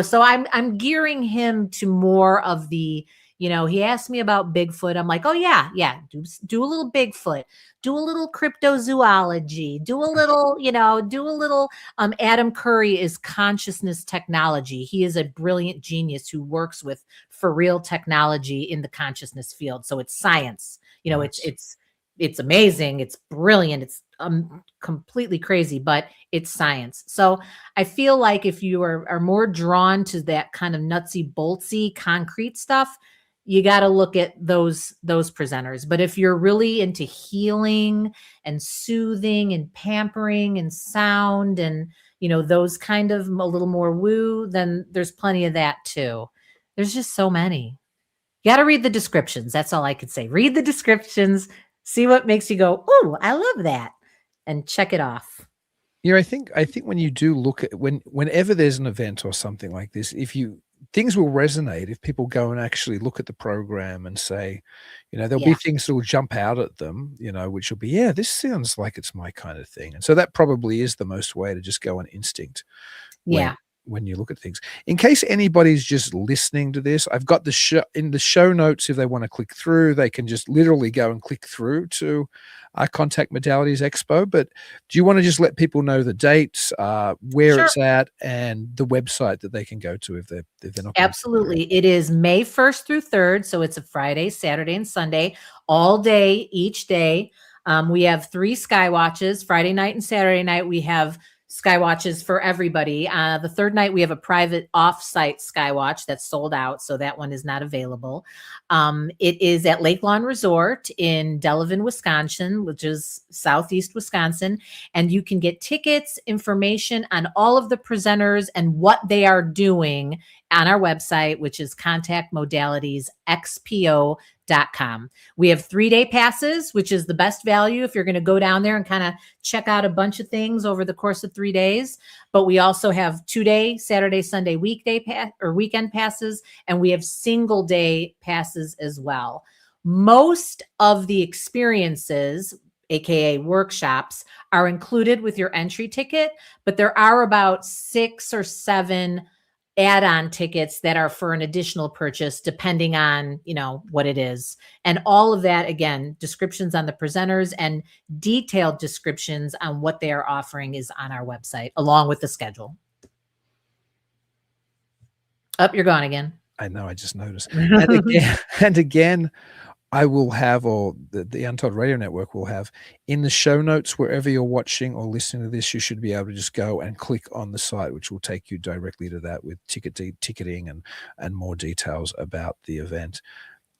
so I'm gearing him to more of the, he asked me about Bigfoot. I'm like, oh yeah. Do a little Bigfoot, do a little cryptozoology, do a little, Adam Curry is consciousness technology. He is a brilliant genius who works with for real technology in the consciousness field. So it's science, nice. It's amazing. It's brilliant. It's completely crazy, but it's science. So I feel like if you are more drawn to that kind of nutsy, boltsy, concrete stuff, you got to look at those presenters. But if you're really into healing and soothing and pampering and sound and, those kind of a little more woo, then there's plenty of that too. There's just so many. You got to read the descriptions. That's all I could say. Read the descriptions, see what makes you go, oh, I love that, and check it off. I think when you do look at whenever there's an event or something like this, things will resonate if people go and actually look at the program and say, there'll be things that will jump out at them, which will be, this sounds like it's my kind of thing. And so that probably is the most way to just go on instinct. When you look at things. In case anybody's just listening to this, I've got in the show notes. If they want to click through, they can just literally go and click through to our CONTACT Modalities XPO. But do you want to just let people know the dates, where it's at, and the website that they can go to if they're not? Absolutely. It is May 1st through 3rd. So it's a Friday, Saturday, and Sunday, all day, each day. We have 3 sky watches. Friday night and Saturday night, we have sky watches for everybody. The 3rd night, we have a private off-site sky watch that's sold out, so that one is not available. It is at Lake Lawn Resort in Delavan, Wisconsin, which is southeast Wisconsin, and you can get tickets, information on all of the presenters and what they are doing on our website, which is Contact Modalities XPO.com. We have 3-day passes, which is the best value if you're going to go down there and kind of check out a bunch of things over the course of 3 days. But we also have 2-day, Saturday, Sunday, weekday or weekend passes, and we have single day passes as well. Most of the experiences, AKA workshops, are included with your entry ticket, but there are about 6 or 7 add-on tickets that are for an additional purchase, depending on, what it is. And all of that, again, descriptions on the presenters and detailed descriptions on what they are offering is on our website, along with the schedule. You're gone again. I know, I just noticed. And again, I will have, or the Untold Radio Network will have, in the show notes, wherever you're watching or listening to this, you should be able to just go and click on the site, which will take you directly to that with ticketing and more details about the event.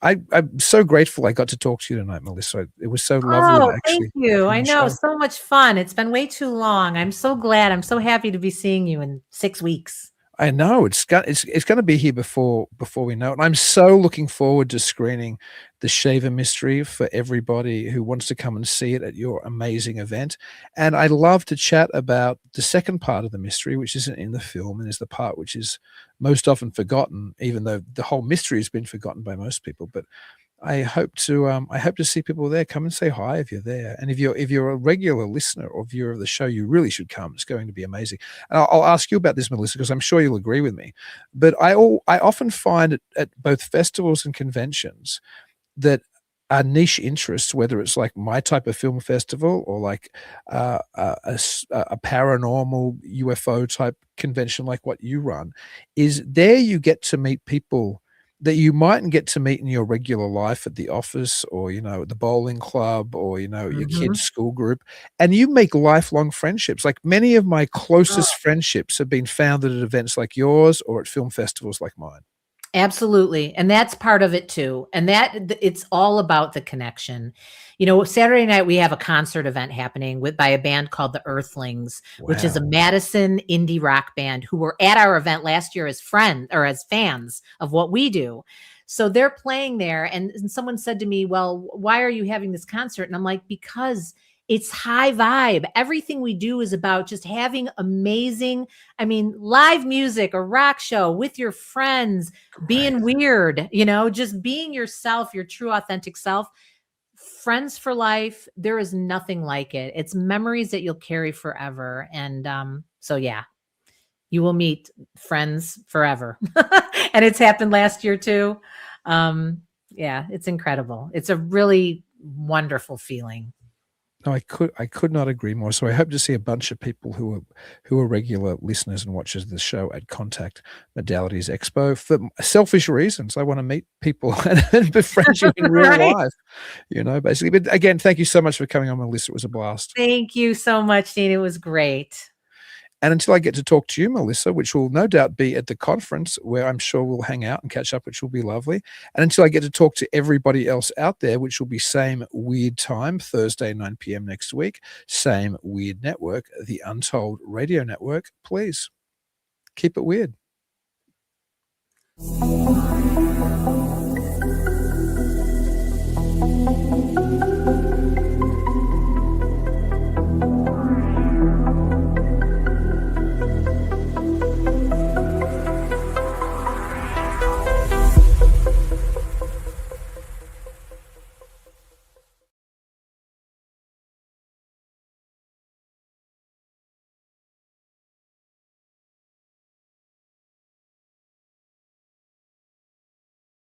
I'm so grateful I got to talk to you tonight, Melissa. It was so lovely. Thank you. I know, so much fun. It's been way too long. I'm so glad. I'm so happy to be seeing you in 6 weeks. I know it's going to be here before we know it. And I'm so looking forward to screening the Shaver Mystery for everybody who wants to come and see it at your amazing event. And I love to chat about the second part of the mystery, which isn't in the film, and is the part which is most often forgotten, even though the whole mystery has been forgotten by most people. But I hope to see people there. Come and say hi if you're there, and if you're a regular listener or viewer of the show, you really should come. It's going to be amazing. And I'll ask you about this, Melissa, because I'm sure you'll agree with me. But I often find at both festivals and conventions that are niche interests, whether it's like my type of film festival or like a paranormal UFO type convention like what you run, is there you get to meet people that you mightn't get to meet in your regular life at the office or, at the bowling club or, your kids' school group. And you make lifelong friendships. Like many of my closest friendships have been founded at events like yours or at film festivals like mine. Absolutely. And that's part of it too. And that it's all about the connection. Saturday night, we have a concert event happening by a band called the Earthlings, which is a Madison indie rock band who were at our event last year as friends or as fans of what we do. So they're playing there. And someone said to me, well, why are you having this concert? And I'm like, because it's high vibe. Everything we do is about just having amazing, live music, a rock show with your friends, being weird, just being yourself, your true authentic self. Friends for life. There is nothing like it. It's memories that you'll carry forever. And so, yeah, you will meet friends forever. And it's happened last year too. Yeah, it's incredible. It's a really wonderful feeling. No, I could not agree more. So I hope to see a bunch of people who are regular listeners and watchers of the show at Contact Modalities Expo for selfish reasons. I want to meet people and befriend you in real life, basically. But again, thank you so much for coming on, Melissa. It was a blast. Thank you so much, Dean. It was great. And until I get to talk to you, Melissa, which will no doubt be at the conference where I'm sure we'll hang out and catch up, which will be lovely. And until I get to talk to everybody else out there, which will be same weird time, Thursday, 9 p.m. next week, same weird network, the Untold Radio Network, please keep it weird.